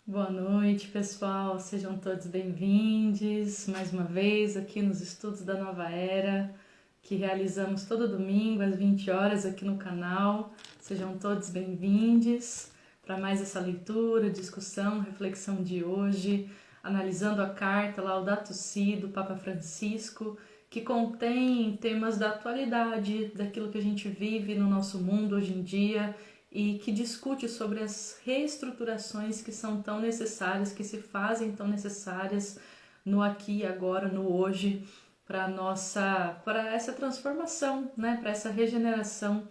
Boa noite, pessoal. Sejam todos bem-vindos mais uma vez aqui nos Estudos da Nova Era, que realizamos todo domingo às 20 horas aqui no canal. Sejam todos bem-vindos para mais essa leitura, discussão, reflexão de hoje, analisando a carta Laudato Si do Papa Francisco, que contém temas da atualidade, daquilo que a gente vive no nosso mundo hoje em dia, e que discute sobre as reestruturações que são tão necessárias, que se fazem tão necessárias no aqui e agora, no hoje, para essa transformação, né, para essa regeneração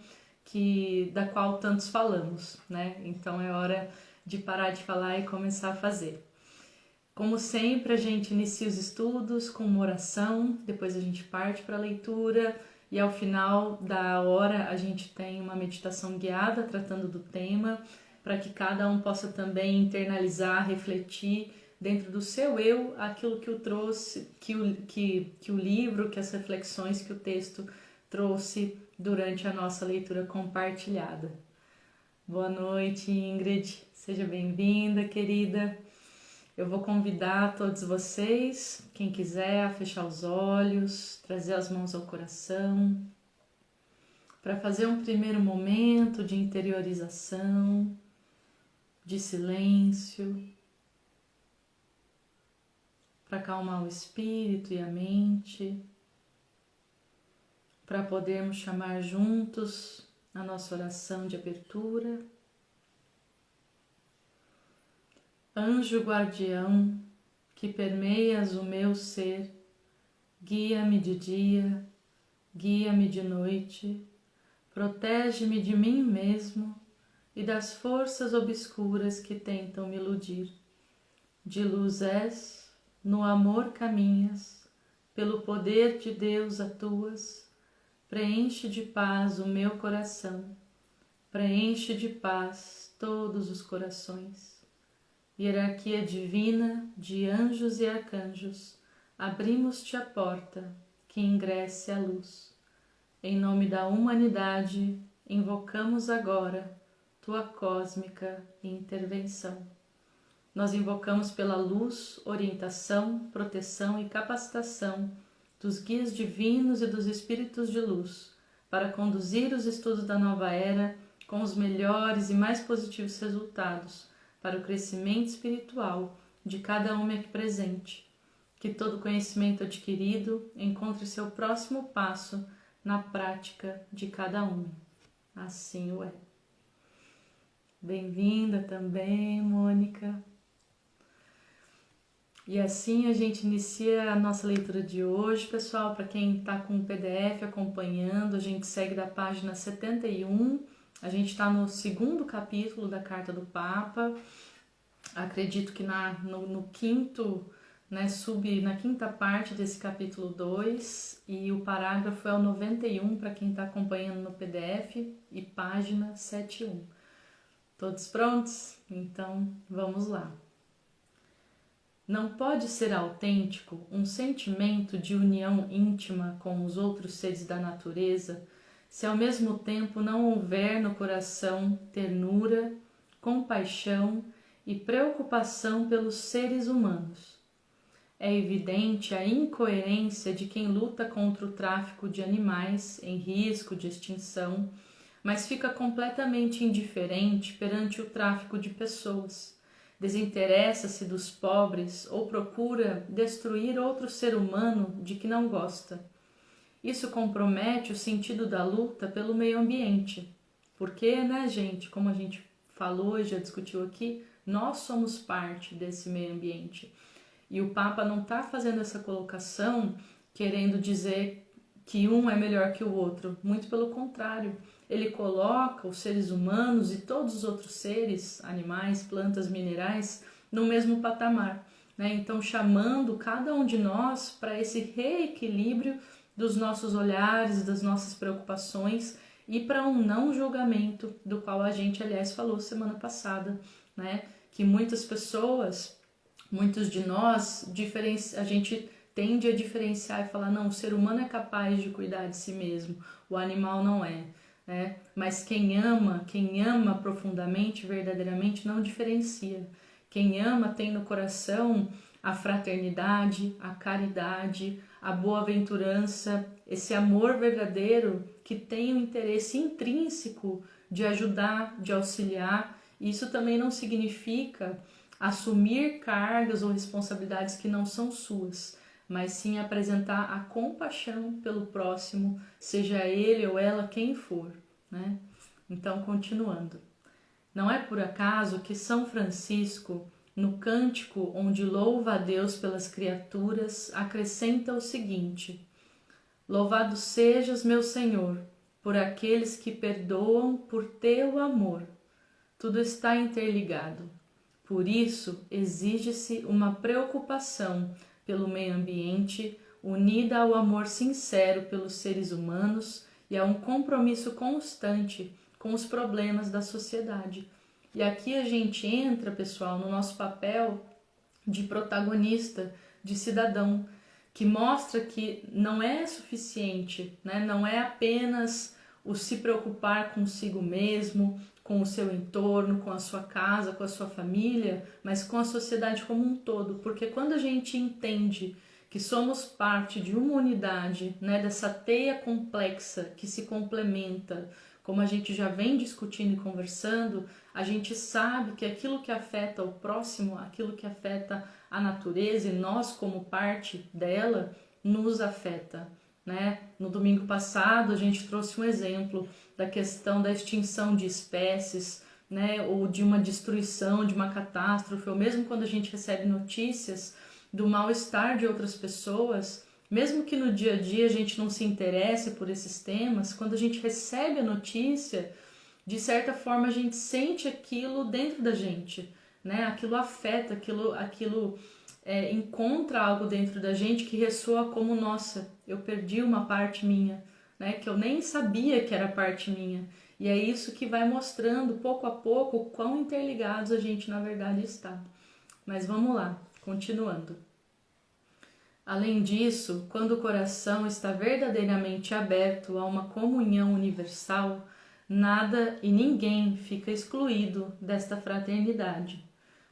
da qual tantos falamos, né? Então é hora de parar de falar e começar a fazer. Como sempre, a gente inicia os estudos com uma oração, depois a gente parte para a leitura, e ao final da hora a gente tem uma meditação guiada tratando do tema, para que cada um possa também internalizar, refletir dentro do seu eu aquilo que o trouxe, que o livro, que as reflexões que o texto trouxe durante a nossa leitura compartilhada. Boa noite, Ingrid. Seja bem-vinda, querida. Eu vou convidar todos vocês, quem quiser, a fechar os olhos, trazer as mãos ao coração, para fazer um primeiro momento de interiorização, de silêncio, para acalmar o espírito e a mente, para podermos chamar juntos a nossa oração de abertura. Anjo guardião, que permeias o meu ser, guia-me de dia, guia-me de noite, protege-me de mim mesmo e das forças obscuras que tentam me iludir. De luz és, no amor caminhas, pelo poder de Deus atuas, preenche de paz o meu coração, preenche de paz todos os corações. Hierarquia divina de anjos e arcanjos, abrimos-te a porta, que ingresse a luz. Em nome da humanidade, invocamos agora tua cósmica intervenção. Nós invocamos pela luz, orientação, proteção e capacitação dos guias divinos e dos espíritos de luz, para conduzir os estudos da nova era com os melhores e mais positivos resultados, para o crescimento espiritual de cada um aqui presente. Que todo conhecimento adquirido encontre seu próximo passo na prática de cada um. Assim o é. Bem-vinda também, Mônica. E assim a gente inicia a nossa leitura de hoje, pessoal. Para quem está com o PDF acompanhando, a gente segue da página 71. A gente está no segundo capítulo da Carta do Papa. Acredito que no quinto, né, na quinta parte desse capítulo 2, e o parágrafo é o 91 para quem está acompanhando no PDF, e página 71. Todos prontos? Então vamos lá. Não pode ser autêntico um sentimento de união íntima com os outros seres da natureza se ao mesmo tempo não houver no coração ternura, compaixão e preocupação pelos seres humanos. É evidente a incoerência de quem luta contra o tráfico de animais em risco de extinção, mas fica completamente indiferente perante o tráfico de pessoas. Desinteressa-se dos pobres ou procura destruir outro ser humano de que não gosta. Isso compromete o sentido da luta pelo meio ambiente. Porque, né, gente, como a gente falou e já discutiu aqui, nós somos parte desse meio ambiente. E o Papa não está fazendo essa colocação querendo dizer que um é melhor que o outro. Muito pelo contrário. Ele coloca os seres humanos e todos os outros seres, animais, plantas, minerais, no mesmo patamar, né? Então, chamando cada um de nós para esse reequilíbrio dos nossos olhares, das nossas preocupações e para um não julgamento, do qual a gente, aliás, falou semana passada, né? Que muitas pessoas, muitos de nós, a gente tende a diferenciar e falar, não, o ser humano é capaz de cuidar de si mesmo, o animal não é. Mas quem ama profundamente, verdadeiramente, não diferencia. Quem ama tem no coração a fraternidade, a caridade, a boa-aventurança, esse amor verdadeiro que tem um interesse intrínseco de ajudar, de auxiliar. Isso também não significa assumir cargas ou responsabilidades que não são suas, mas sim apresentar a compaixão pelo próximo, seja ele ou ela quem for, né? Então, continuando. Não é por acaso que São Francisco, no cântico onde louva a Deus pelas criaturas, acrescenta o seguinte: Louvado sejas, meu Senhor, por aqueles que perdoam por teu amor. Tudo está interligado. Por isso, exige-se uma preocupação pelo meio ambiente, unida ao amor sincero pelos seres humanos e a um compromisso constante com os problemas da sociedade. E aqui a gente entra, pessoal, no nosso papel de protagonista, de cidadão, que mostra que não é suficiente, né? Não é apenas o se preocupar consigo mesmo, com o seu entorno, com a sua casa, com a sua família, mas com a sociedade como um todo. Porque quando a gente entende que somos parte de uma unidade, né, dessa teia complexa que se complementa, como a gente já vem discutindo e conversando, a gente sabe que aquilo que afeta o próximo, aquilo que afeta a natureza e nós como parte dela, nos afeta, né? No domingo passado a gente trouxe um exemplo da questão da extinção de espécies, né? Ou de uma destruição, de uma catástrofe, ou mesmo quando a gente recebe notícias do mal-estar de outras pessoas, mesmo que no dia a dia a gente não se interesse por esses temas, quando a gente recebe a notícia, de certa forma a gente sente aquilo dentro da gente, né? Aquilo afeta, aquilo encontra algo dentro da gente que ressoa como, nossa, eu perdi uma parte minha, né? Que eu nem sabia que era parte minha. E é isso que vai mostrando pouco a pouco o quão interligados a gente na verdade está. Mas vamos lá, continuando. Além disso, quando o coração está verdadeiramente aberto a uma comunhão universal, nada e ninguém fica excluído desta fraternidade.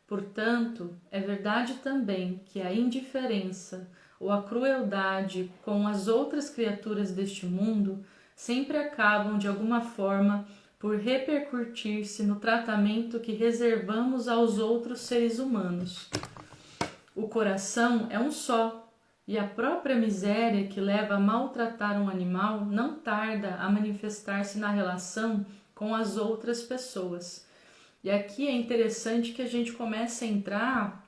Portanto, é verdade também que a indiferença ou a crueldade com as outras criaturas deste mundo sempre acabam, de alguma forma, por repercutir-se no tratamento que reservamos aos outros seres humanos. O coração é um só, e a própria miséria que leva a maltratar um animal não tarda a manifestar-se na relação com as outras pessoas. E aqui é interessante que a gente comece a entrar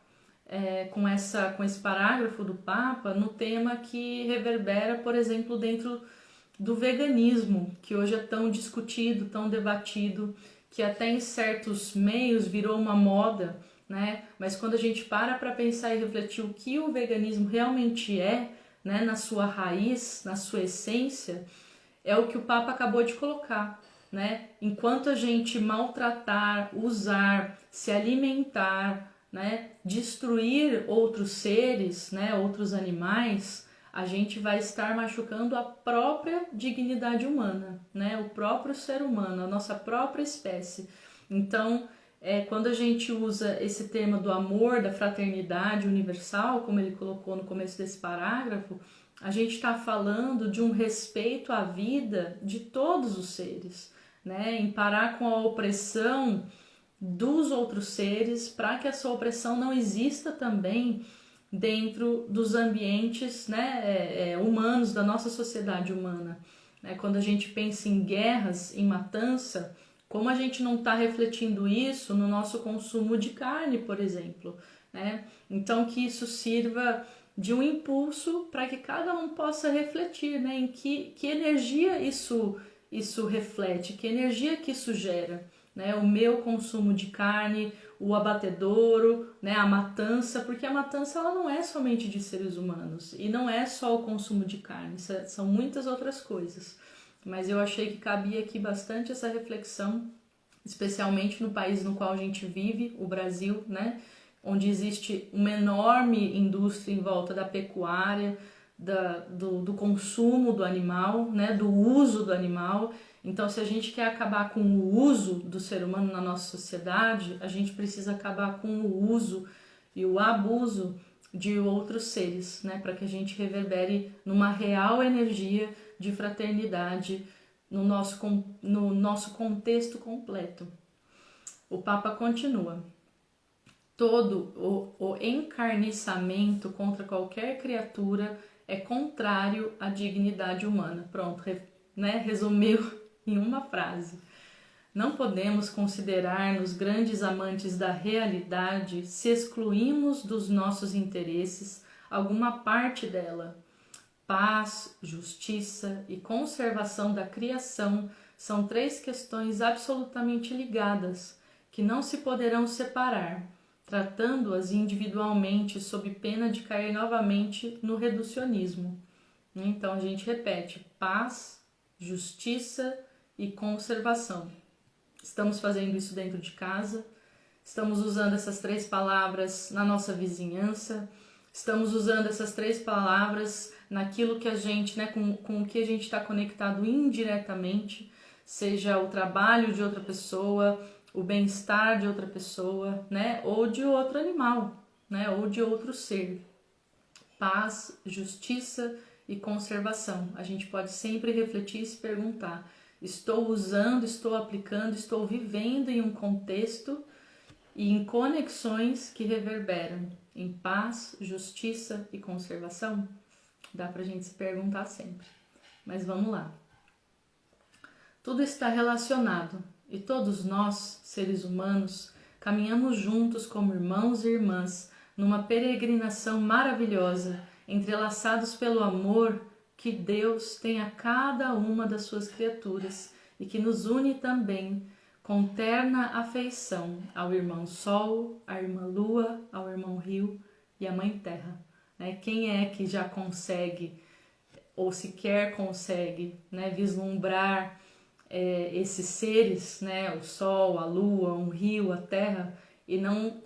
com esse parágrafo do Papa no tema que reverbera, por exemplo, dentro do veganismo, que hoje é tão discutido, tão debatido, que até em certos meios virou uma moda, né? Mas quando a gente para pensar e refletir o que o veganismo realmente é, né, na sua raiz, na sua essência, é o que o Papa acabou de colocar, né? Enquanto a gente maltratar, usar, se alimentar, né, destruir outros seres, né, outros animais, a gente vai estar machucando a própria dignidade humana, né, o próprio ser humano, a nossa própria espécie. Então, quando a gente usa esse tema do amor, da fraternidade universal, como ele colocou no começo desse parágrafo, a gente está falando de um respeito à vida de todos os seres, né? Em parar com a opressão dos outros seres, para que essa opressão não exista também dentro dos ambientes, né, humanos, da nossa sociedade humana. Quando a gente pensa em guerras, em matança, como a gente não está refletindo isso no nosso consumo de carne, por exemplo, né? Então que isso sirva de um impulso para que cada um possa refletir, né, em que energia isso reflete, que energia que isso gera, né? O meu consumo de carne, o abatedouro, né, a matança, porque a matança ela não é somente de seres humanos e não é só o consumo de carne, são muitas outras coisas. Mas eu achei que cabia aqui bastante essa reflexão, especialmente no país no qual a gente vive, o Brasil, né? Onde existe uma enorme indústria em volta da pecuária, do consumo do animal, né? Do uso do animal, Então, se a gente quer acabar com o uso do ser humano na nossa sociedade, a gente precisa acabar com o uso e o abuso de outros seres, né? Para que a gente reverbere numa real energia de fraternidade no nosso contexto completo. O Papa continua. Todo o encarniçamento contra qualquer criatura é contrário à dignidade humana. Pronto, né? Resumiu em uma frase. Não podemos considerar-nos grandes amantes da realidade se excluímos dos nossos interesses alguma parte dela. Paz, justiça e conservação da criação são três questões absolutamente ligadas, que não se poderão separar, tratando-as individualmente sob pena de cair novamente no reducionismo. Então a gente repete: paz, justiça e conservação. Estamos fazendo isso dentro de casa, estamos usando essas três palavras na nossa vizinhança, estamos usando essas três palavras naquilo que a gente, né, com o que a gente está conectado indiretamente, seja o trabalho de outra pessoa, o bem-estar de outra pessoa, né, ou de outro animal, né, ou de outro ser. Paz, justiça e conservação. A gente pode sempre refletir e se perguntar: estou usando, estou aplicando, estou vivendo em um contexto e em conexões que reverberam em paz, justiça e conservação? Dá pra gente se perguntar sempre. Mas vamos lá. Tudo está relacionado e todos nós, seres humanos, caminhamos juntos como irmãos e irmãs numa peregrinação maravilhosa, entrelaçados pelo amor que Deus tem a cada uma das suas criaturas e que nos une também com terna afeição ao irmão Sol, à irmã Lua, ao irmão Rio e à Mãe Terra. Quem é que já consegue, ou sequer consegue, né, vislumbrar esses seres, né, o Sol, a Lua, o Rio, a Terra, e não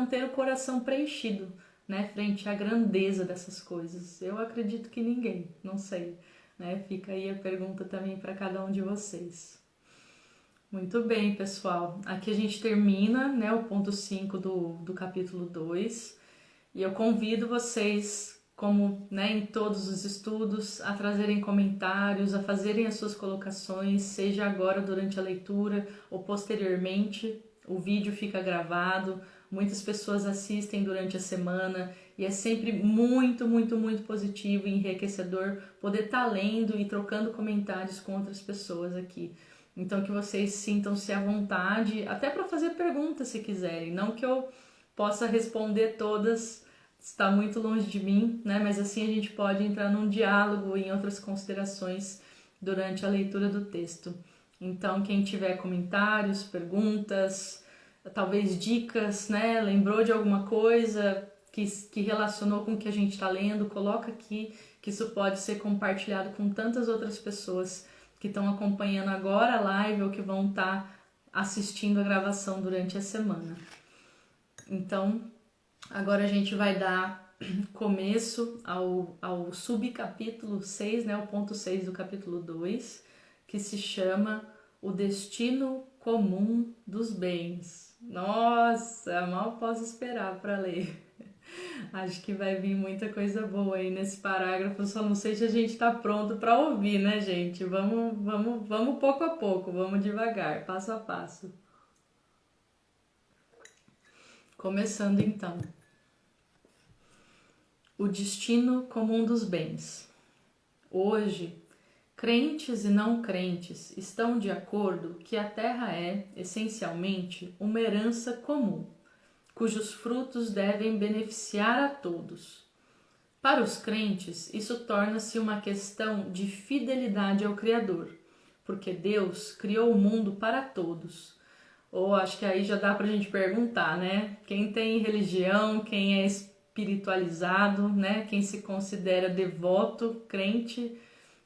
ter o coração preenchido, né, frente à grandeza dessas coisas? Eu acredito que ninguém, não sei, né? Fica aí a pergunta também para cada um de vocês. Muito bem, pessoal. Aqui a gente termina, né, o ponto 5 do capítulo 2, e eu convido vocês, como, né, em todos os estudos, a trazerem comentários, a fazerem as suas colocações, seja agora durante a leitura ou posteriormente. O vídeo fica gravado, muitas pessoas assistem durante a semana e é sempre muito, muito, muito positivo e enriquecedor poder estar lendo e trocando comentários com outras pessoas aqui. Então que vocês sintam-se à vontade, até para fazer perguntas se quiserem. Não que eu possa responder todas, está muito longe de mim, né? Mas assim a gente pode entrar num diálogo e em outras considerações durante a leitura do texto. Então quem tiver comentários, perguntas, talvez dicas, né? Lembrou de alguma coisa que relacionou com o que a gente está lendo, coloca aqui, que isso pode ser compartilhado com tantas outras pessoas que estão acompanhando agora a live ou que vão estar assistindo a gravação durante a semana. Então, agora a gente vai dar começo ao subcapítulo 6, né, o ponto 6 do capítulo 2, que se chama O Destino Comum dos Bens. Nossa, mal posso esperar para ler. Acho que vai vir muita coisa boa aí nesse parágrafo, só não sei se a gente está pronto para ouvir, né, gente? Vamos pouco a pouco, vamos devagar, passo a passo. Começando então. O destino comum dos bens. Hoje, crentes e não crentes estão de acordo que a Terra é, essencialmente, uma herança comum, cujos frutos devem beneficiar a todos. Para os crentes, isso torna-se uma questão de fidelidade ao Criador, porque Deus criou o mundo para todos. Ou acho que aí já dá para a gente perguntar, né? Quem tem religião, quem é espiritualizado, né? Quem se considera devoto, crente,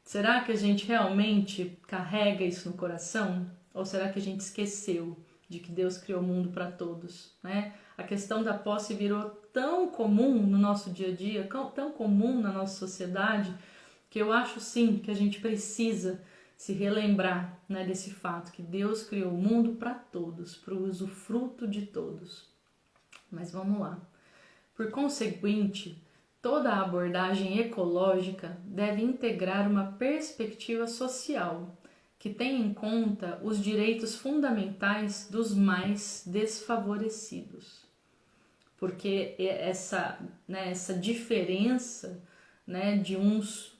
será que a gente realmente carrega isso no coração? Ou será que a gente esqueceu de que Deus criou o mundo para todos, né? A questão da posse virou tão comum no nosso dia a dia, tão comum na nossa sociedade, que eu acho sim que a gente precisa se relembrar, né, desse fato que Deus criou o mundo para todos, para o usufruto de todos. Mas vamos lá. Por conseguinte, toda a abordagem ecológica deve integrar uma perspectiva social, que tenha em conta os direitos fundamentais dos mais desfavorecidos. Porque essa diferença, né, de uns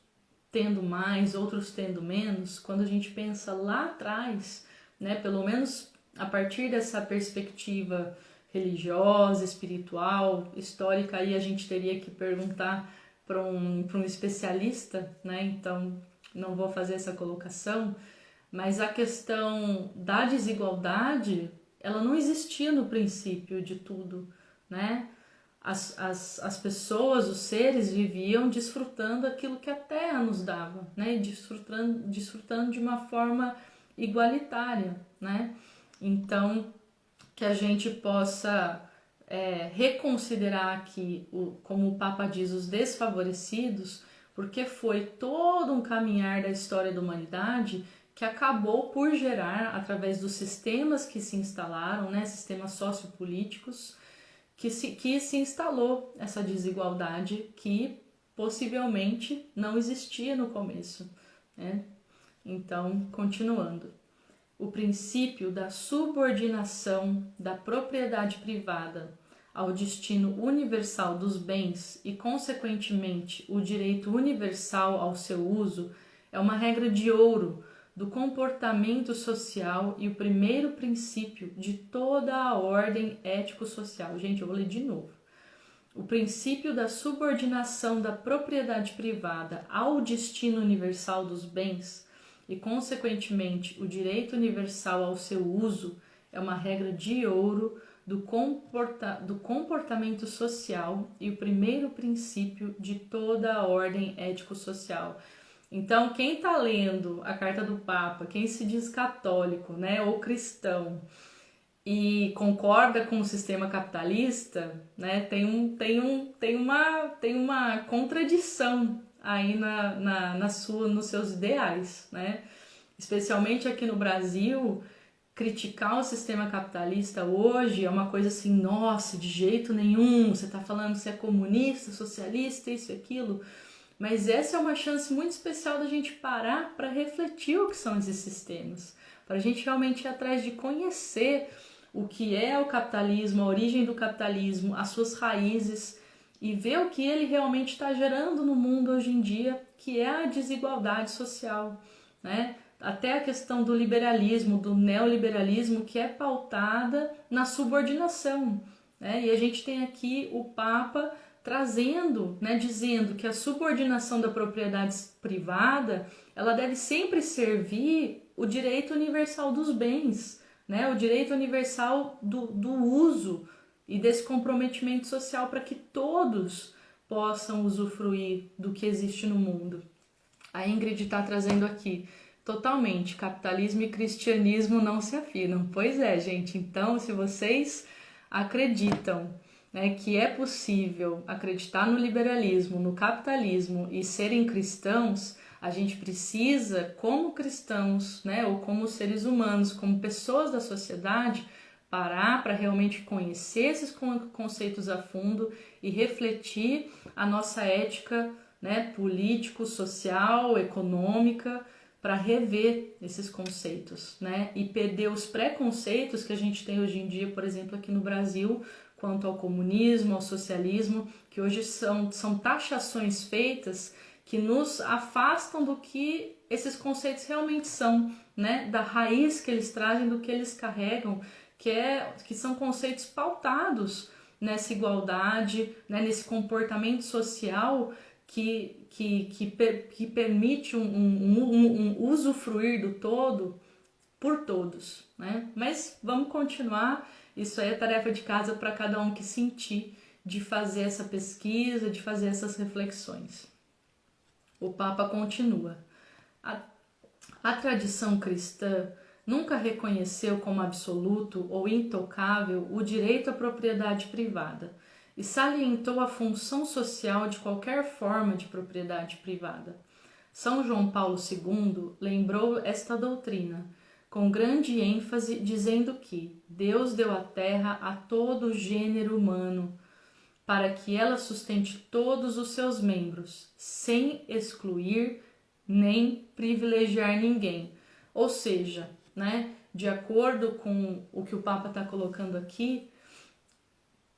tendo mais, outros tendo menos, quando a gente pensa lá atrás, né, pelo menos a partir dessa perspectiva religiosa, espiritual, histórica, aí a gente teria que perguntar para um especialista, né? Então não vou fazer essa colocação, mas a questão da desigualdade, ela não existia no princípio de tudo, né? As pessoas, os seres viviam desfrutando aquilo que a terra nos dava, né? Desfrutando de uma forma igualitária, né? Então, que a gente possa reconsiderar aqui, como o Papa diz, os desfavorecidos, porque foi todo um caminhar da história da humanidade que acabou por gerar, através dos sistemas que se instalaram, né, sistemas sociopolíticos, que se instalou essa desigualdade que possivelmente não existia no começo, né? Então, continuando. O princípio da subordinação da propriedade privada ao destino universal dos bens e, consequentemente, o direito universal ao seu uso é uma regra de ouro do comportamento social e o primeiro princípio de toda a ordem ético-social. Gente, eu vou ler de novo. O princípio da subordinação da propriedade privada ao destino universal dos bens e, consequentemente, o direito universal ao seu uso é uma regra de ouro do comportamento social e o primeiro princípio de toda a ordem ético-social. Então, quem está lendo a Carta do Papa, quem se diz católico, né, ou cristão, e concorda com o sistema capitalista, né, tem uma contradição aí nos seus ideais, né? Especialmente aqui no Brasil, criticar o sistema capitalista hoje é uma coisa assim, nossa, de jeito nenhum, você está falando que você é comunista, socialista, isso e aquilo. Mas essa é uma chance muito especial da gente parar para refletir o que são esses sistemas, para a gente realmente ir atrás de conhecer o que é o capitalismo, a origem do capitalismo, as suas raízes e ver o que ele realmente está gerando no mundo hoje em dia, que é a desigualdade social, né? Até a questão do liberalismo, do neoliberalismo, que é pautada na subordinação, né? E a gente tem aqui o Papa trazendo, né, dizendo que a subordinação da propriedade privada, ela deve sempre servir o direito universal dos bens, né, o direito universal do uso e desse comprometimento social para que todos possam usufruir do que existe no mundo. A Ingrid está trazendo aqui, totalmente, capitalismo e cristianismo não se afinam. Pois é, gente, então se vocês acreditam, né, que é possível acreditar no liberalismo, no capitalismo e serem cristãos, a gente precisa, como cristãos, né, ou como seres humanos, como pessoas da sociedade, parar para realmente conhecer esses conceitos a fundo e refletir a nossa ética, né, político, social, econômica, para rever esses conceitos, né, e perder os preconceitos que a gente tem hoje em dia, por exemplo, aqui no Brasil, quanto ao comunismo, ao socialismo, que hoje são taxações feitas que nos afastam do que esses conceitos realmente são, né? Da raiz que eles trazem, do que eles carregam, que são conceitos pautados nessa igualdade, né? Nesse comportamento social que permite um usufruir do todo por todos, né? Mas vamos continuar. Isso aí é tarefa de casa para cada um que sentir de fazer essa pesquisa, de fazer essas reflexões. O Papa continua. A tradição cristã nunca reconheceu como absoluto ou intocável o direito à propriedade privada e salientou a função social de qualquer forma de propriedade privada. São João Paulo II lembrou esta doutrina com grande ênfase, dizendo que Deus deu a terra a todo o gênero humano, para que ela sustente todos os seus membros, sem excluir nem privilegiar ninguém. Ou seja, né, de acordo com o que o Papa está colocando aqui,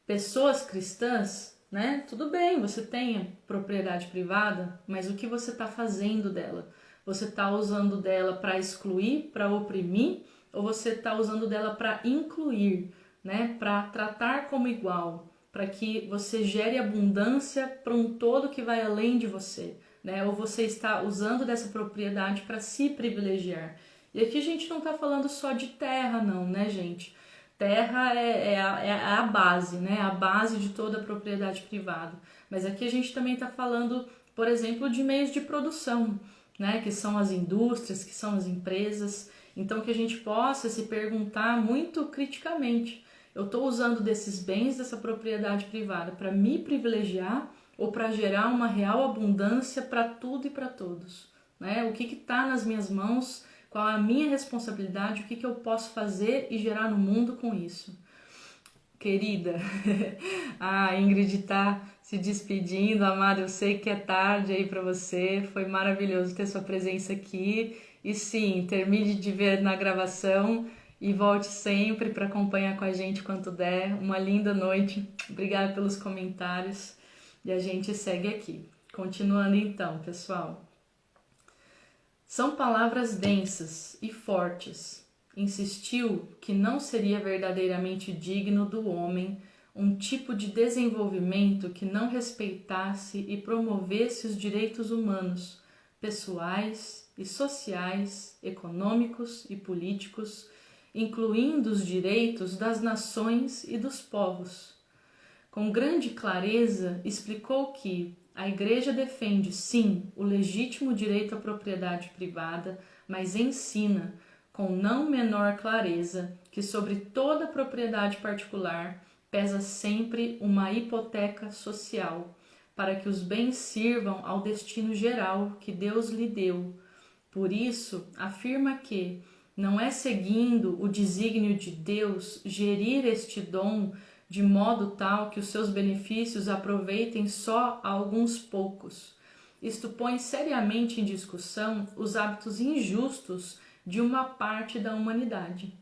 pessoas cristãs, né, tudo bem, você tem propriedade privada, mas o que você está fazendo dela? Você está usando dela para excluir, para oprimir, ou você está usando dela para incluir, né, para tratar como igual, para que você gere abundância para um todo que vai além de você, né? Ou você está usando dessa propriedade para se privilegiar. E aqui a gente não está falando só de terra, não, né, gente? Terra é a base, né? A base de toda a propriedade privada. Mas aqui a gente também está falando, por exemplo, de meios de produção, né? Que são as indústrias, que são as empresas. Então, que a gente possa se perguntar muito criticamente: eu estou usando desses bens, dessa propriedade privada, para me privilegiar ou para gerar uma real abundância para tudo e para todos, né? O que está nas minhas mãos? Qual é a minha responsabilidade? O que eu posso fazer e gerar no mundo com isso? Querida, a Ingrid está se despedindo. Amada, eu sei que é tarde aí para você. Foi maravilhoso ter sua presença aqui. E sim, termine de ver na gravação e volte sempre para acompanhar com a gente quanto der. Uma linda noite. Obrigada pelos comentários. E a gente segue aqui. Continuando então, pessoal. São palavras densas e fortes. Insistiu que não seria verdadeiramente digno do homem um tipo de desenvolvimento que não respeitasse e promovesse os direitos humanos, pessoais e sociais, econômicos e políticos, incluindo os direitos das nações e dos povos. Com grande clareza, explicou que a Igreja defende, sim, o legítimo direito à propriedade privada, mas ensina, com não menor clareza, que sobre toda propriedade particular pesa sempre uma hipoteca social, para que os bens sirvam ao destino geral que Deus lhe deu. Por isso, afirma que não é seguindo o desígnio de Deus gerir este dom de modo tal que os seus benefícios aproveitem só a alguns poucos. Isto põe seriamente em discussão os hábitos injustos de uma parte da humanidade.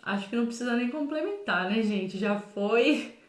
Acho que não precisa nem complementar, né, gente? Já foi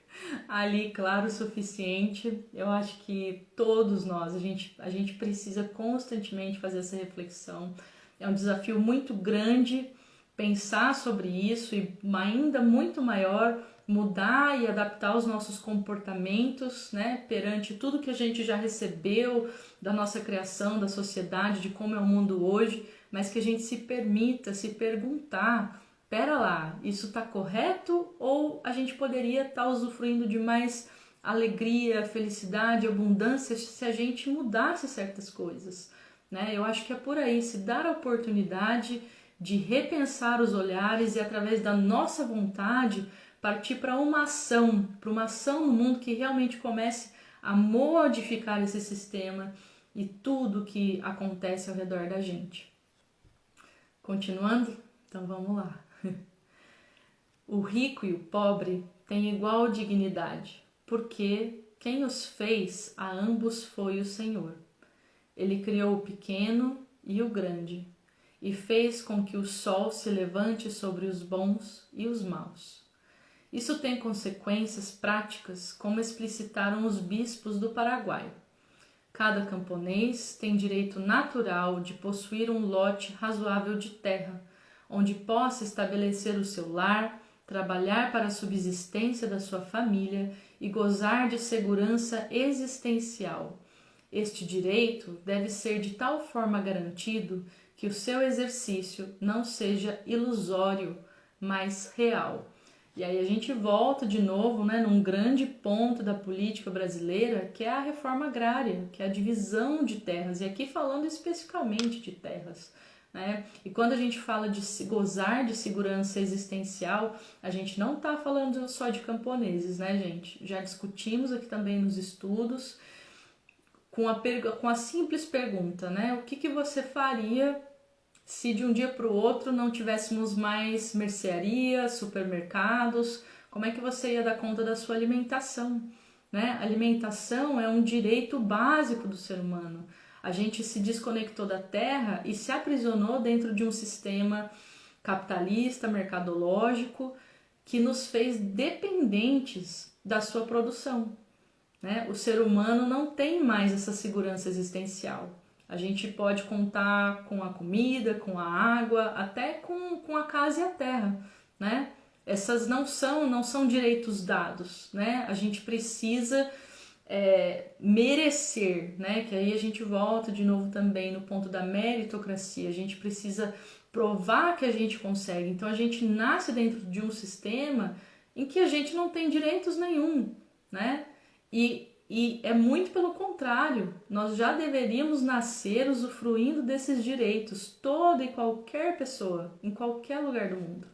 ali claro o suficiente. Eu acho que todos nós, a gente precisa constantemente fazer essa reflexão. É um desafio muito grande pensar sobre isso e ainda muito maior mudar e adaptar os nossos comportamentos, né, perante tudo que a gente já recebeu da nossa criação, da sociedade, de como é o mundo hoje, mas que a gente se permita se perguntar: pera lá, isso está correto ou a gente poderia estar usufruindo de mais alegria, felicidade, abundância se a gente mudasse certas coisas, né? Eu acho que é por aí, se dar a oportunidade de repensar os olhares e através da nossa vontade partir para uma ação no mundo que realmente comece a modificar esse sistema e tudo que acontece ao redor da gente. Continuando? Então vamos lá. O rico e o pobre têm igual dignidade, porque quem os fez a ambos foi o Senhor. Ele criou o pequeno e o grande, e fez com que o sol se levante sobre os bons e os maus. Isso tem consequências práticas, como explicitaram os bispos do Paraguai. Cada camponês tem direito natural de possuir um lote razoável de terra, onde possa estabelecer o seu lar, trabalhar para a subsistência da sua família e gozar de segurança existencial. Este direito deve ser de tal forma garantido que o seu exercício não seja ilusório, mas real. E aí a gente volta de novo, né, num grande ponto da política brasileira, que é a reforma agrária, que é a divisão de terras, e aqui falando especificamente de terras, né? E quando a gente fala de gozar de segurança existencial, a gente não está falando só de camponeses, né, gente? Já discutimos aqui também nos estudos com a simples pergunta, né? O que você faria se de um dia para o outro não tivéssemos mais mercearias, supermercados? Como é que você ia dar conta da sua alimentação? Né? Alimentação é um direito básico do ser humano. A gente se desconectou da terra e se aprisionou dentro de um sistema capitalista, mercadológico, que nos fez dependentes da sua produção. Né? O ser humano não tem mais essa segurança existencial. A gente pode contar com a comida, com a água, até com a casa e a terra, né? Essas não são direitos dados, né? A gente precisa merecer, né? Que aí a gente volta de novo também no ponto da meritocracia. A gente precisa provar que a gente consegue. Então a gente nasce dentro de um sistema em que a gente não tem direitos nenhum, né? E é muito pelo contrário, nós já deveríamos nascer usufruindo desses direitos, toda e qualquer pessoa, em qualquer lugar do mundo.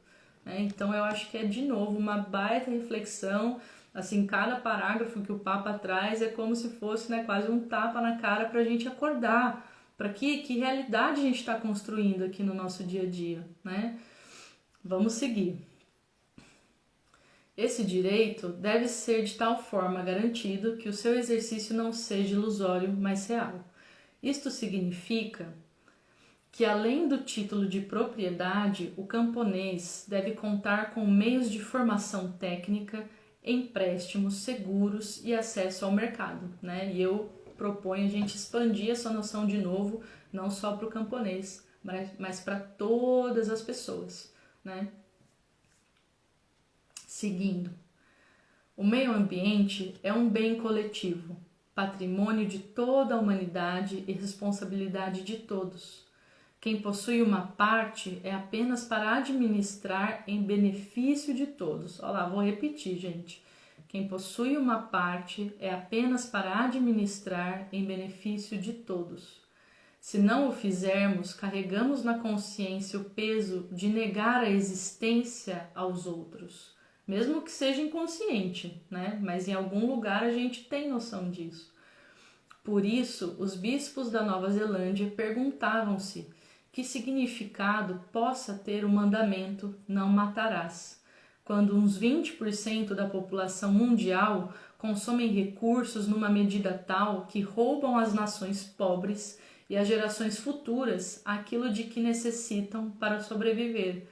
Né? Então eu acho que é de novo uma baita reflexão, assim, cada parágrafo que o Papa traz é como se fosse, né, quase um tapa na cara para a gente acordar, para que realidade a gente está construindo aqui no nosso dia a dia. Né? Vamos seguir. Esse direito deve ser de tal forma garantido que o seu exercício não seja ilusório, mas real. Isto significa que, além do título de propriedade, o camponês deve contar com meios de formação técnica, empréstimos seguros e acesso ao mercado. Né? E eu proponho a gente expandir essa noção de novo, não só para o camponês, mas para todas as pessoas. Né? Seguindo, o meio ambiente é um bem coletivo, patrimônio de toda a humanidade e responsabilidade de todos. Quem possui uma parte é apenas para administrar em benefício de todos. Olha lá, vou repetir, gente. Quem possui uma parte é apenas para administrar em benefício de todos. Se não o fizermos, carregamos na consciência o peso de negar a existência aos outros. Mesmo que seja inconsciente, né? Mas em algum lugar a gente tem noção disso. Por isso, os bispos da Nova Zelândia perguntavam-se que significado possa ter o mandamento "não matarás", quando uns 20% da população mundial consomem recursos numa medida tal que roubam às nações pobres e às gerações futuras aquilo de que necessitam para sobreviver.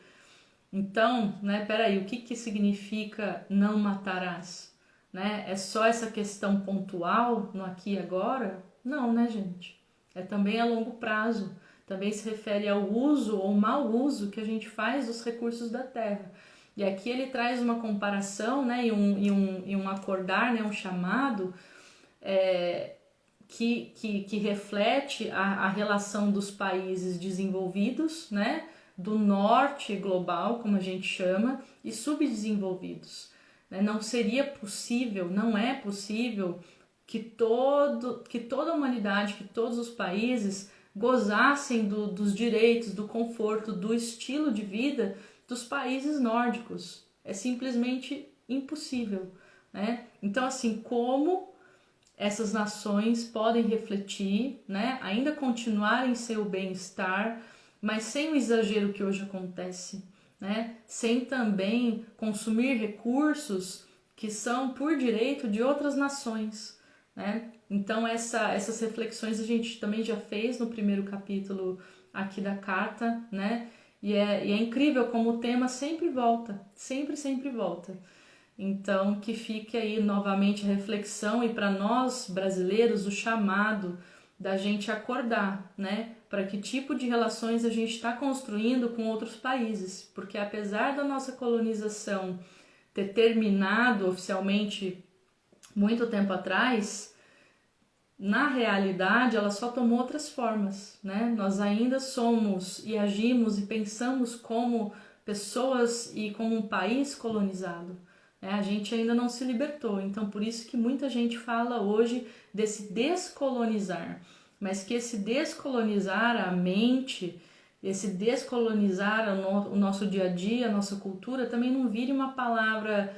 Então, né, peraí, o que significa "não matarás"? Né? É só essa questão pontual no aqui e agora? Não, né, gente? É também a longo prazo. Também se refere ao uso ou mau uso que a gente faz dos recursos da terra. E aqui ele traz uma comparação, né, e um acordar, né, um chamado que reflete a relação dos países desenvolvidos, né, do norte global, como a gente chama, e subdesenvolvidos. Não seria possível, não é possível que toda a humanidade, que todos os países gozassem dos direitos, do conforto, do estilo de vida dos países nórdicos. É simplesmente impossível. Né? Então, assim, como essas nações podem refletir, né? Ainda continuar em seu bem-estar, mas sem o exagero que hoje acontece, né? Sem também consumir recursos que são por direito de outras nações, né? Então essas reflexões a gente também já fez no primeiro capítulo aqui da carta, né? E é incrível como o tema sempre volta, sempre volta. Então que fique aí novamente a reflexão e para nós brasileiros o chamado da gente acordar, né? Para que tipo de relações a gente está construindo com outros países, porque apesar da nossa colonização ter terminado oficialmente muito tempo atrás, na realidade ela só tomou outras formas, né? Nós ainda somos e agimos e pensamos como pessoas e como um país colonizado. A gente ainda não se libertou, então por isso que muita gente fala hoje desse descolonizar, mas que esse descolonizar a mente, esse descolonizar o nosso dia a dia, a nossa cultura, também não vire uma palavra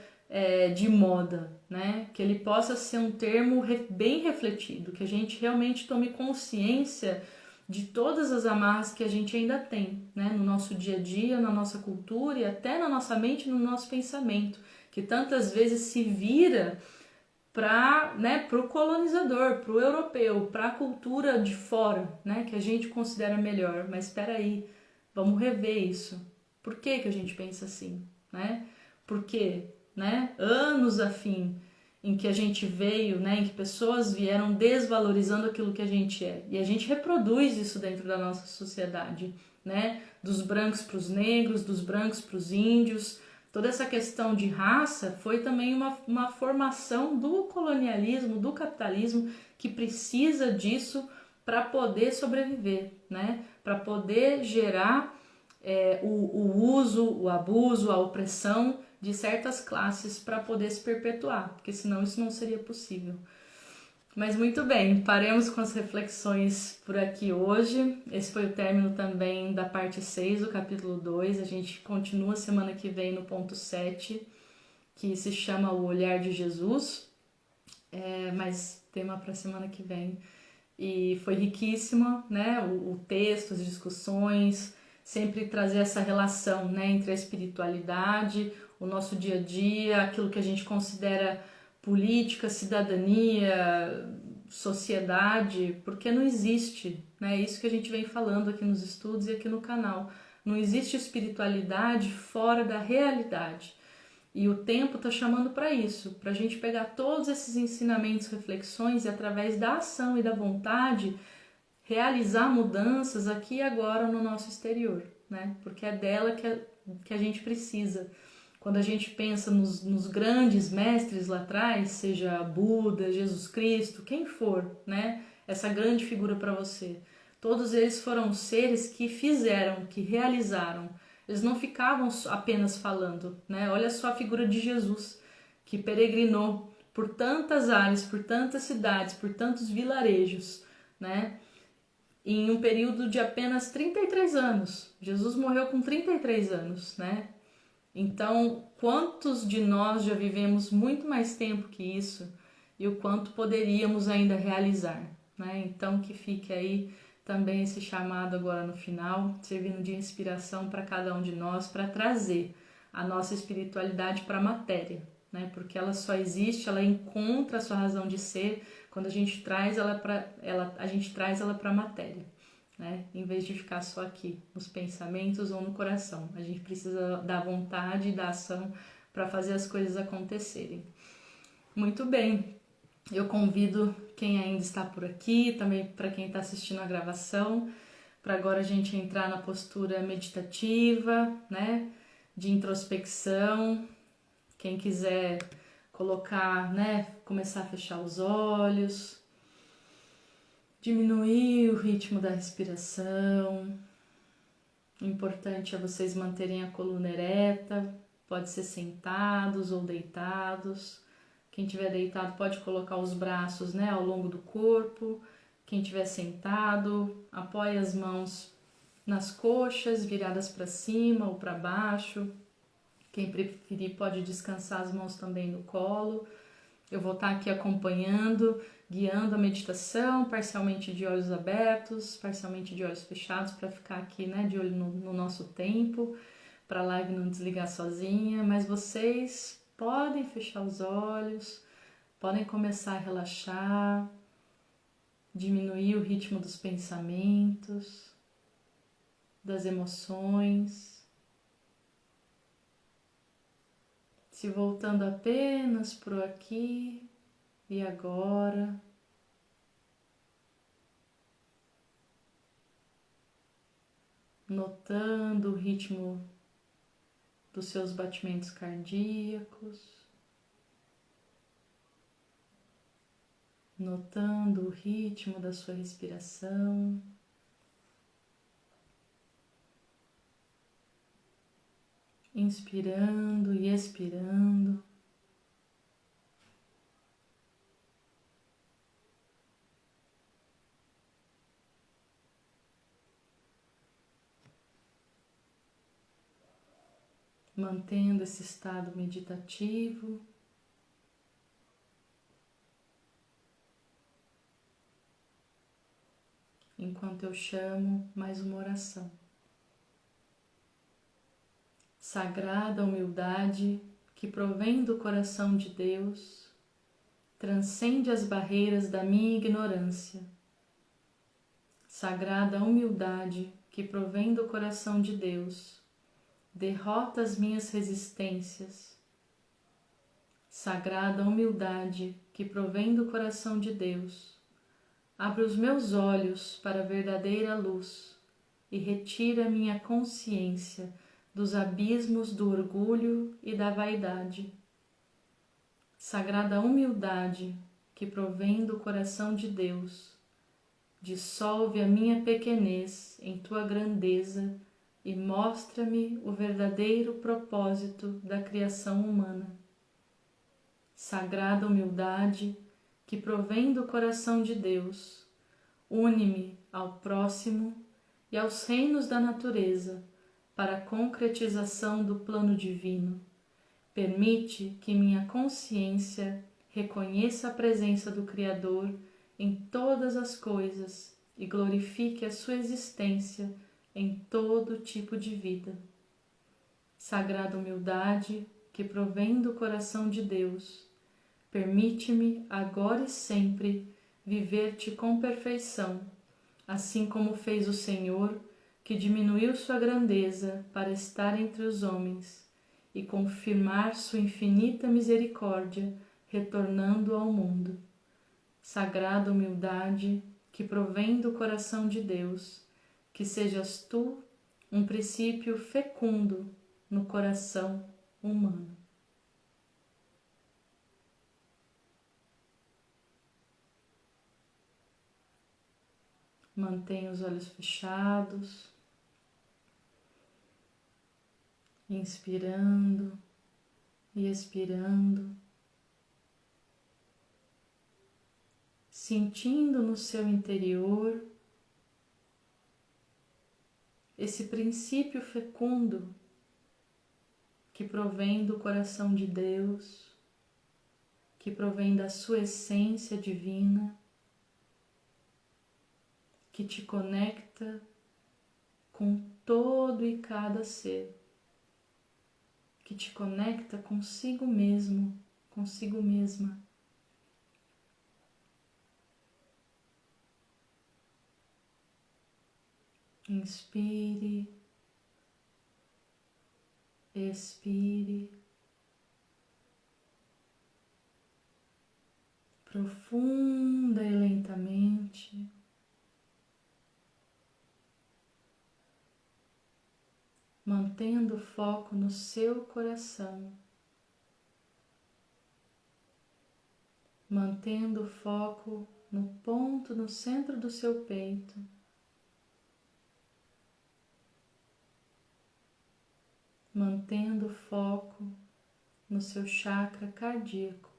de moda, né? Que ele possa ser um termo bem refletido, que a gente realmente tome consciência de todas as amarras que a gente ainda tem, né? No nosso dia a dia, na nossa cultura e até na nossa mente, no nosso pensamento, que tantas vezes se vira para, né, pro colonizador, pro europeu, para a cultura de fora, né, que a gente considera melhor. Mas espera aí, vamos rever isso. Por que que a gente pensa assim, né? Porque, né, anos a fim em que a gente veio, né, em que pessoas vieram desvalorizando aquilo que a gente é. E a gente reproduz isso dentro da nossa sociedade, né? Dos brancos para os negros, dos brancos para os índios. Toda essa questão de raça foi também uma formação do colonialismo, do capitalismo, que precisa disso para poder sobreviver, né? Para poder gerar o uso, o abuso, a opressão de certas classes para poder se perpetuar, porque senão isso não seria possível. Mas muito bem, paremos com as reflexões por aqui hoje. Esse foi o término também da parte 6 do capítulo 2. A gente continua semana que vem no ponto 7, que se chama O Olhar de Jesus. Mas tema para semana que vem. E foi riquíssimo, né? O texto, as discussões, sempre trazer essa relação, né, entre a espiritualidade, o nosso dia a dia, aquilo que a gente considera política, cidadania, sociedade, porque não existe, né? Isso que a gente vem falando aqui nos estudos e aqui no canal. Não existe espiritualidade fora da realidade. E o tempo está chamando para isso, para a gente pegar todos esses ensinamentos, reflexões e através da ação e da vontade realizar mudanças aqui e agora no nosso exterior, né? Porque é dela que a gente precisa. Quando a gente pensa nos grandes mestres lá atrás, seja Buda, Jesus Cristo, quem for, né? Essa grande figura para você. Todos eles foram seres que fizeram, que realizaram. Eles não ficavam apenas falando, né? Olha só a figura de Jesus, que peregrinou por tantas áreas, por tantas cidades, por tantos vilarejos, né? Em um período de apenas 33 anos. Jesus morreu com 33 anos, né? Então, quantos de nós já vivemos muito mais tempo que isso e o quanto poderíamos ainda realizar, né? Então, que fique aí também esse chamado agora no final, servindo de inspiração para cada um de nós, para trazer a nossa espiritualidade para a matéria, né? Porque ela só existe, ela encontra a sua razão de ser quando a gente traz ela para a matéria, né? Em vez de ficar só aqui, nos pensamentos ou no coração. A gente precisa da vontade e da ação para fazer as coisas acontecerem. Muito bem, eu convido quem ainda está por aqui, também para quem está assistindo a gravação, para agora a gente entrar na postura meditativa, né? De introspecção. Quem quiser colocar, né? Começar a fechar os olhos, diminuir o ritmo da respiração. O importante é vocês manterem a coluna ereta, pode ser sentados ou deitados. Quem estiver deitado pode colocar os braços, né, ao longo do corpo. Quem estiver sentado, apoie as mãos nas coxas, viradas para cima ou para baixo. Quem preferir pode descansar as mãos também no colo. Eu vou estar aqui acompanhando, guiando a meditação, parcialmente de olhos abertos, parcialmente de olhos fechados, para ficar aqui, né, de olho no nosso tempo, para a live não desligar sozinha. Mas vocês podem fechar os olhos, podem começar a relaxar, diminuir o ritmo dos pensamentos, das emoções. Se voltando apenas pro aqui e agora. Notando o ritmo dos seus batimentos cardíacos. Notando o ritmo da sua respiração. Inspirando e expirando. mantendo esse estado meditativo. Enquanto eu chamo mais uma oração. Sagrada humildade que provém do coração de Deus, transcende as barreiras da minha ignorância. Sagrada humildade que provém do coração de Deus, derrota as minhas resistências. Sagrada humildade que provém do coração de Deus, abre os meus olhos para a verdadeira luz e retira minha consciência dos abismos do orgulho e da vaidade. Sagrada humildade que provém do coração de Deus, dissolve a minha pequenez em tua grandeza e mostra-me o verdadeiro propósito da criação humana. Sagrada humildade que provém do coração de Deus, une-me ao próximo e aos reinos da natureza para a concretização do plano divino. Permite que minha consciência reconheça a presença do Criador em todas as coisas e glorifique a sua existência em todo tipo de vida. Sagrada humildade que provém do coração de Deus, permite-me agora e sempre viver-te com perfeição, assim como fez o Senhor, que diminuiu sua grandeza para estar entre os homens e confirmar sua infinita misericórdia, retornando ao mundo. Sagrada humildade que provém do coração de Deus, que sejas tu um princípio fecundo no coração humano. Mantenha os olhos fechados, inspirando e expirando, sentindo no seu interior esse princípio fecundo que provém do coração de Deus, que provém da sua essência divina, que te conecta com todo e cada ser, que te conecta consigo mesmo, consigo mesma. Inspire, expire, profunda e lentamente. Mantendo o foco no seu coração, mantendo o foco no ponto no centro do seu peito, mantendo o foco no seu chakra cardíaco.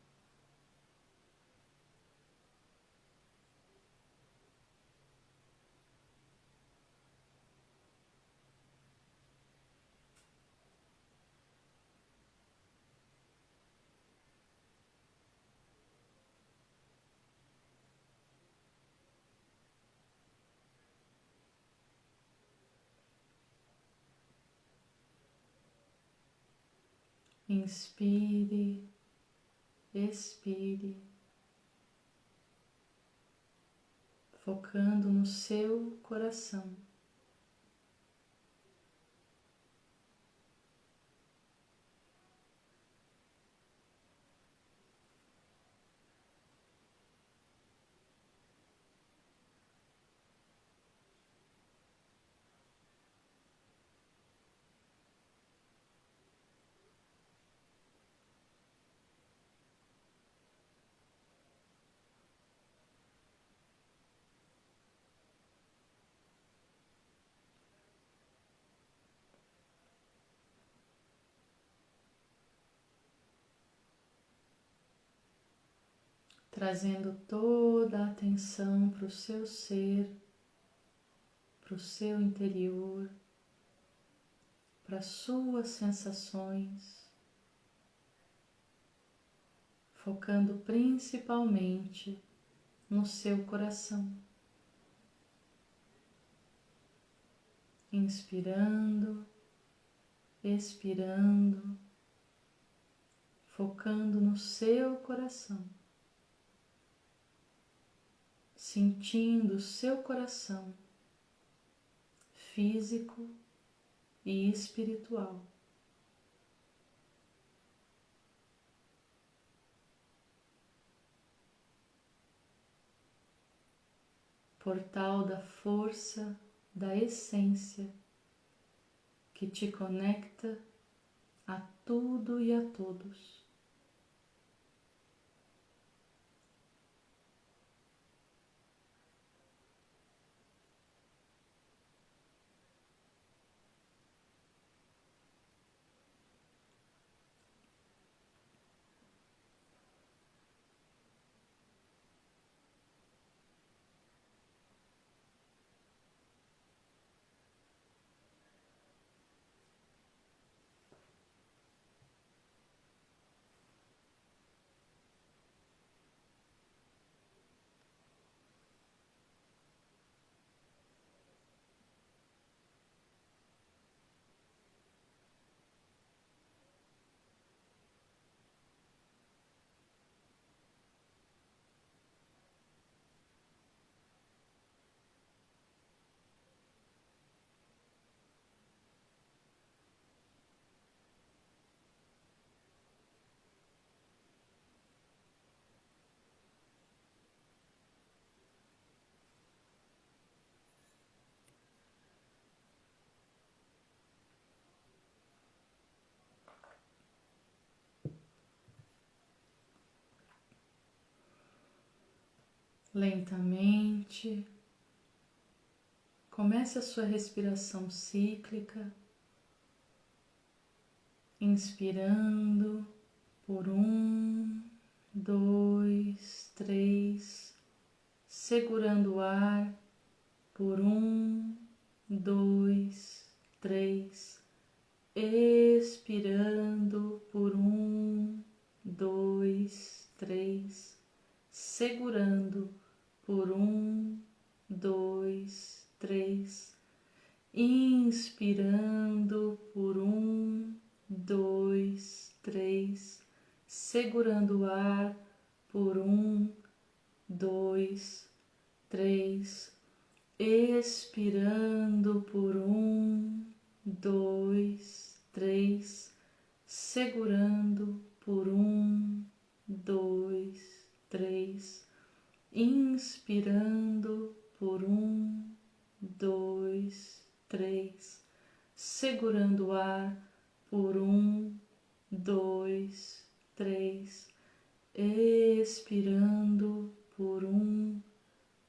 Inspire, expire, focando no seu coração. Trazendo toda a atenção para o seu ser, para o seu interior, para suas sensações, focando principalmente no seu coração. Inspirando, expirando, focando no seu coração, sentindo o seu coração físico e espiritual. Portal da força, da essência que te conecta a tudo e a todos. Lentamente, comece a sua respiração cíclica, inspirando por 1, 2, 3, segurando o ar por 1, 2, 3, expirando por 1, 2, 3, segurando por 1, 2, 3, inspirando por 1, 2, 3, segurando o ar por 1, 2, 3, expirando por 1, 2, 3, segurando por 1, 2, 3, inspirando por 1, 2, 3, segurando o ar por 1, 2, 3, expirando por 1,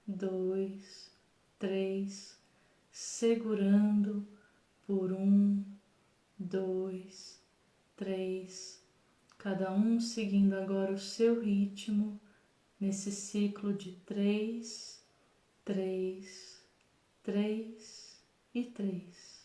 2, 3, segurando por 1, 2, 3, cada um seguindo agora o seu ritmo nesse ciclo de 3, 3, 3 e 3.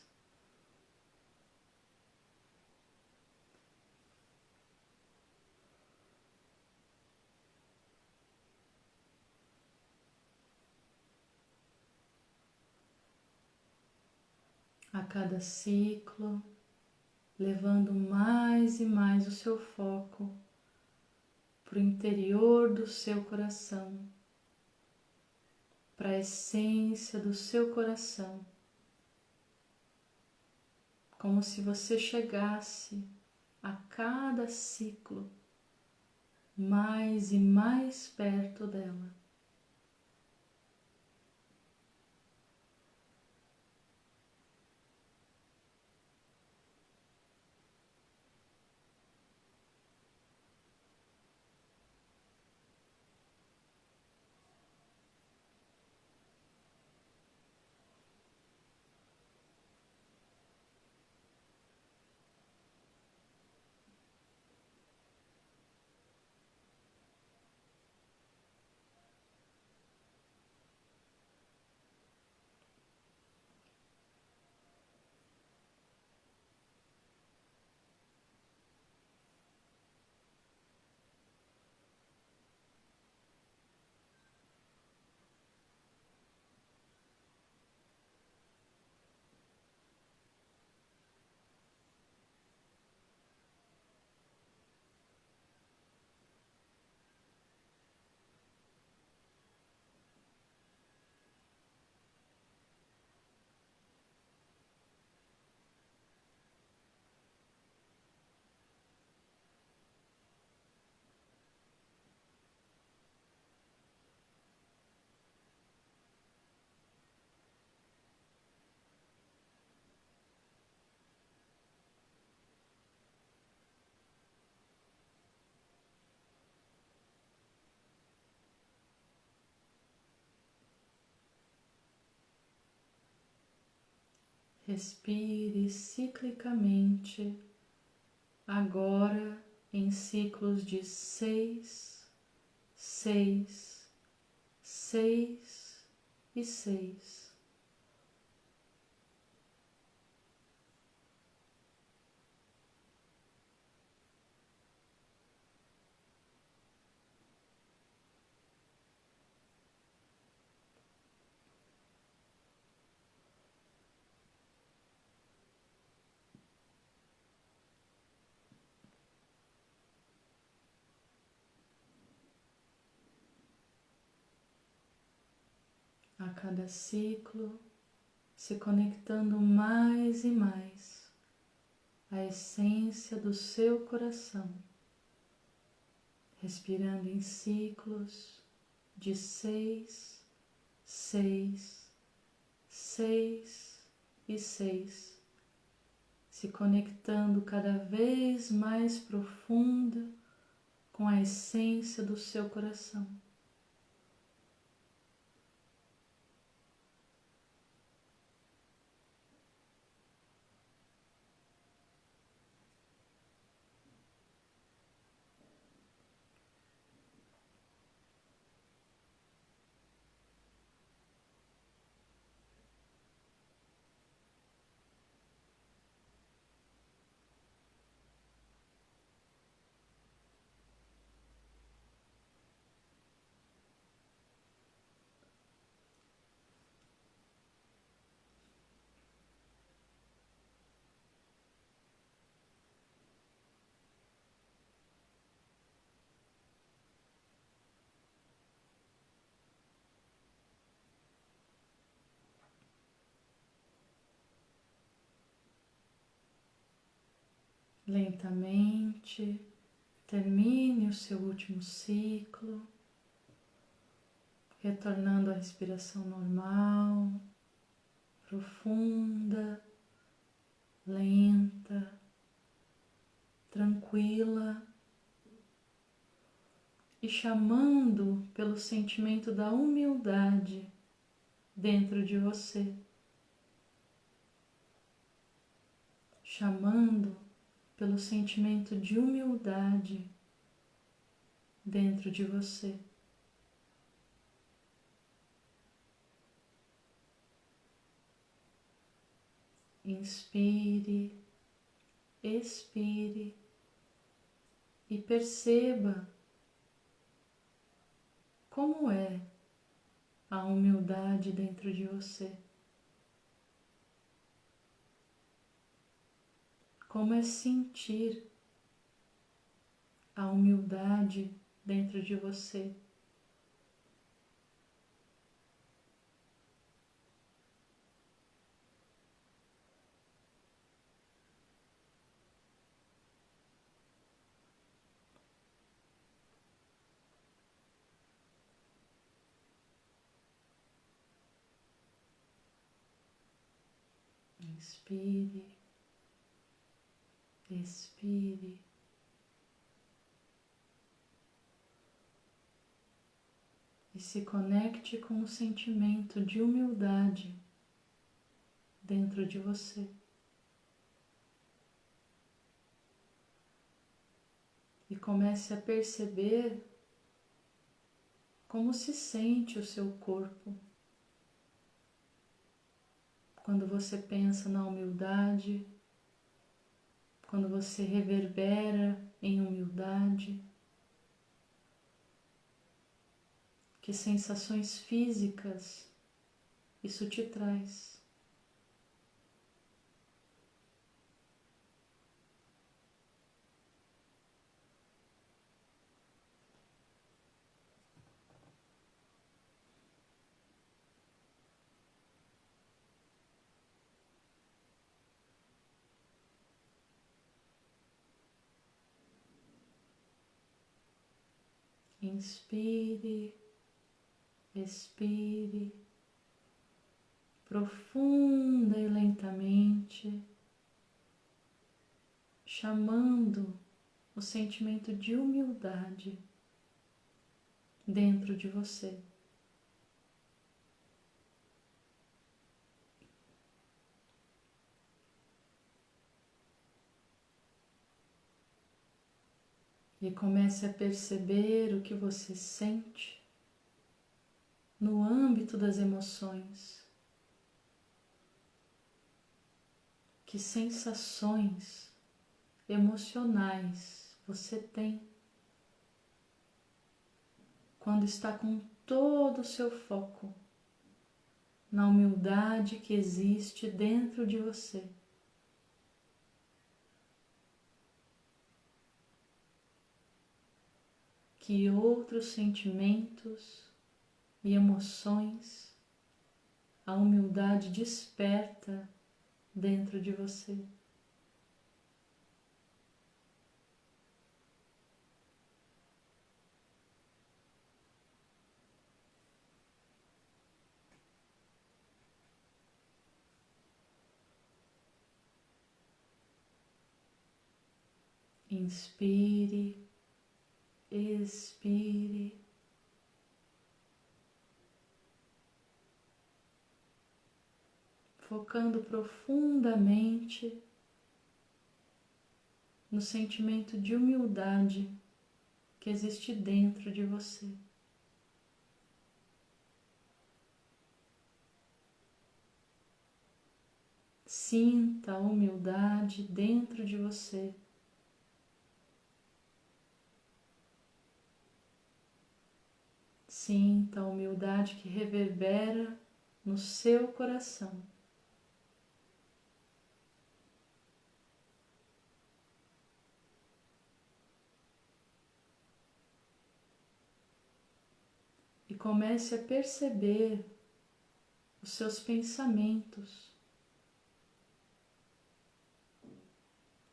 A cada ciclo, levando mais e mais o seu foco para o interior do seu coração, para a essência do seu coração, como se você chegasse a cada ciclo mais e mais perto dela. Respire ciclicamente, agora em ciclos de 6, 6, 6 e 6. A cada ciclo, se conectando mais e mais à essência do seu coração, respirando em ciclos de 6, 6, 6 e 6, se conectando cada vez mais profunda com a essência do seu coração. Lentamente, termine o seu último ciclo, retornando à respiração normal, profunda, lenta, tranquila e chamando pelo sentimento da humildade dentro de você, chamando pelo sentimento de humildade dentro de você. Inspire, expire e perceba como é a humildade dentro de você. Como é sentir a humildade dentro de você. Inspire, expire e se conecte com o sentimento de humildade dentro de você. E comece a perceber como se sente o seu corpo quando você pensa na humildade, quando você reverbera em humildade. Que sensações físicas isso te traz? Inspire, expire, profunda e lentamente, chamando o sentimento de humildade dentro de você. E comece a perceber o que você sente no âmbito das emoções. Que sensações emocionais você tem quando está com todo o seu foco na humildade que existe dentro de você. Que outros sentimentos e emoções a humildade desperta dentro de você. Inspire, expire. Focando profundamente no sentimento de humildade que existe dentro de você. Sinta a humildade dentro de você. Sinta a humildade que reverbera no seu coração. E comece a perceber os seus pensamentos,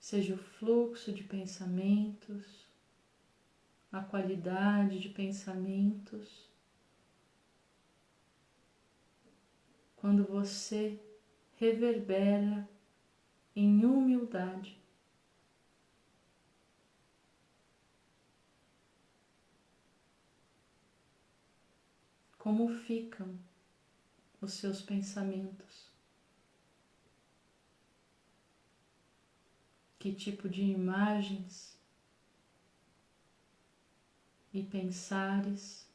seja o fluxo de pensamentos, a qualidade de pensamentos. Quando você reverbera em humildade. Como ficam os seus pensamentos? Que tipo de imagens e pensares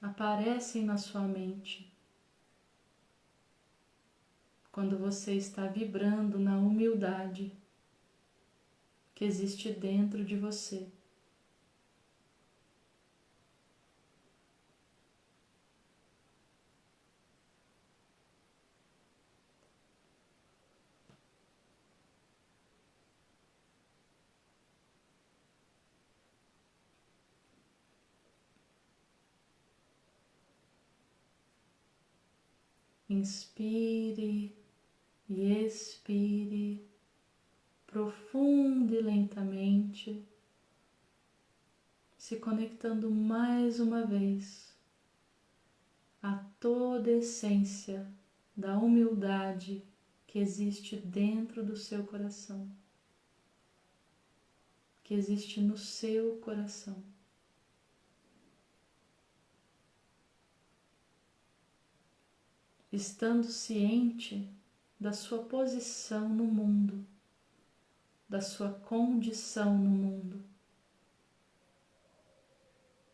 aparecem na sua mente quando você está vibrando na humildade que existe dentro de você? Inspire e expire profundo e lentamente, se conectando mais uma vez a toda a essência da humildade que existe dentro do seu coração, que existe no seu coração. Estando ciente da sua posição no mundo, da sua condição no mundo.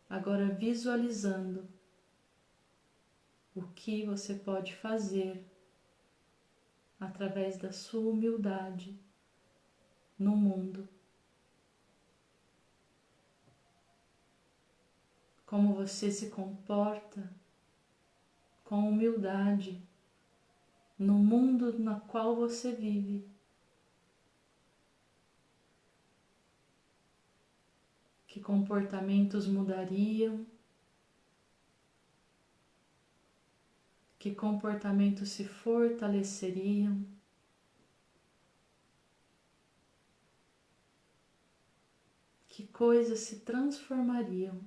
Agora visualizando o que você pode fazer através da sua humildade no mundo. Como você se comporta com humildade no mundo no qual você vive. Que comportamentos mudariam? Que comportamentos se fortaleceriam? Que coisas se transformariam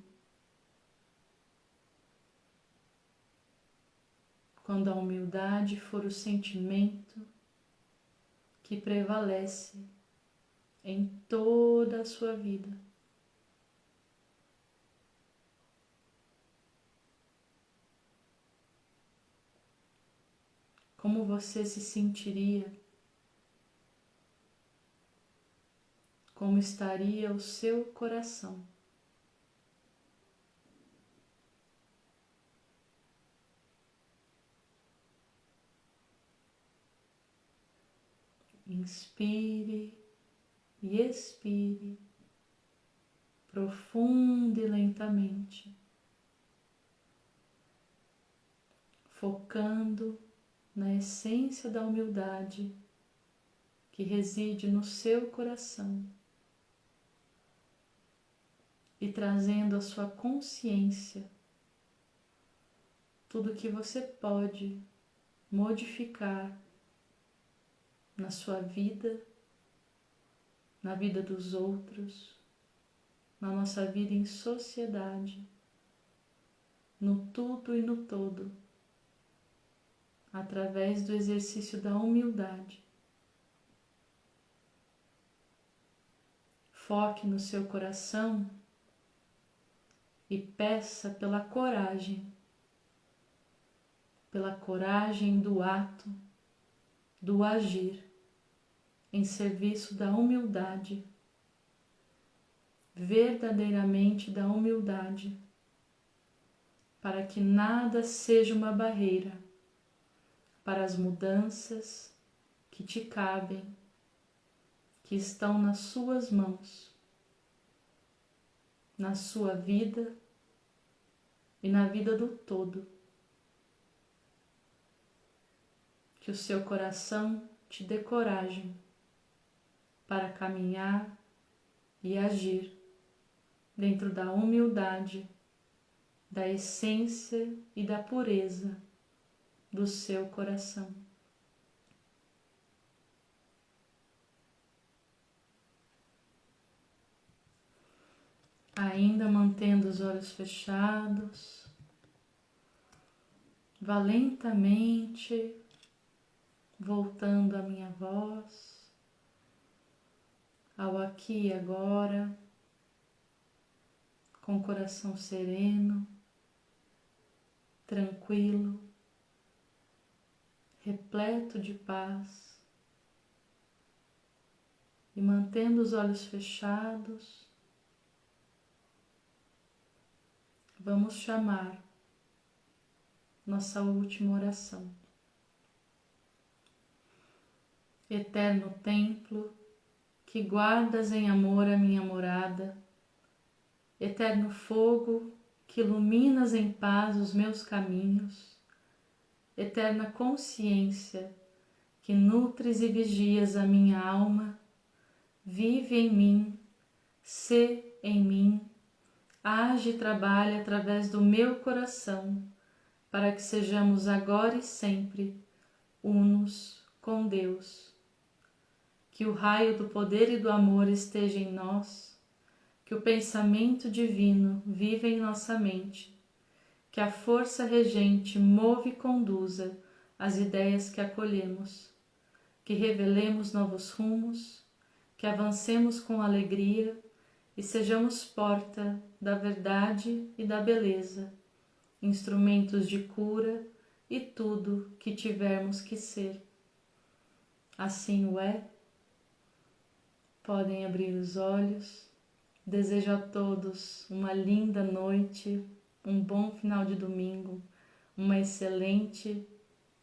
quando a humildade for o sentimento que prevalece em toda a sua vida? Como você se sentiria como estaria o seu coração. Inspire e expire, profundo e lentamente, focando na essência da humildade que reside no seu coração e trazendo à sua consciência tudo que você pode modificar na sua vida, na vida dos outros, na nossa vida em sociedade, no tudo e no todo, através do exercício da humildade. Foque no seu coração e peça pela coragem do ato, do agir, em serviço da humildade, verdadeiramente da humildade, para que nada seja uma barreira para as mudanças que te cabem, que estão nas suas mãos, na sua vida e na vida do todo. Que o seu coração te dê coragem para caminhar e agir dentro da humildade, da essência e da pureza do seu coração. Ainda mantendo os olhos fechados, vá lentamente voltando a minha voz ao aqui e agora, com o coração sereno, tranquilo, repleto de paz, e mantendo os olhos fechados, vamos chamar nossa última oração. Eterno templo, que guardas em amor a minha morada, eterno fogo, que iluminas em paz os meus caminhos, eterna consciência, que nutres e vigias a minha alma, vive em mim, sê em mim, age e trabalha através do meu coração, para que sejamos agora e sempre unos com Deus. Que o raio do poder e do amor esteja em nós, que o pensamento divino viva em nossa mente, que a força regente move e conduza as ideias que acolhemos, que revelemos novos rumos, que avancemos com alegria e sejamos porta da verdade e da beleza, instrumentos de cura e tudo que tivermos que ser. Assim o é. Podem abrir os olhos. Desejo a todos uma linda noite, um bom final de domingo, uma excelente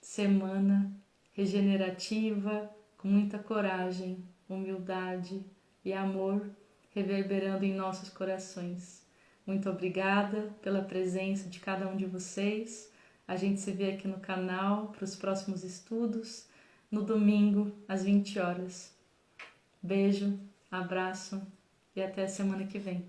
semana regenerativa, com muita coragem, humildade e amor reverberando em nossos corações. Muito obrigada pela presença de cada um de vocês. A gente se vê aqui no canal para os próximos estudos, no domingo, às 20 horas. Beijo, abraço e até a semana que vem.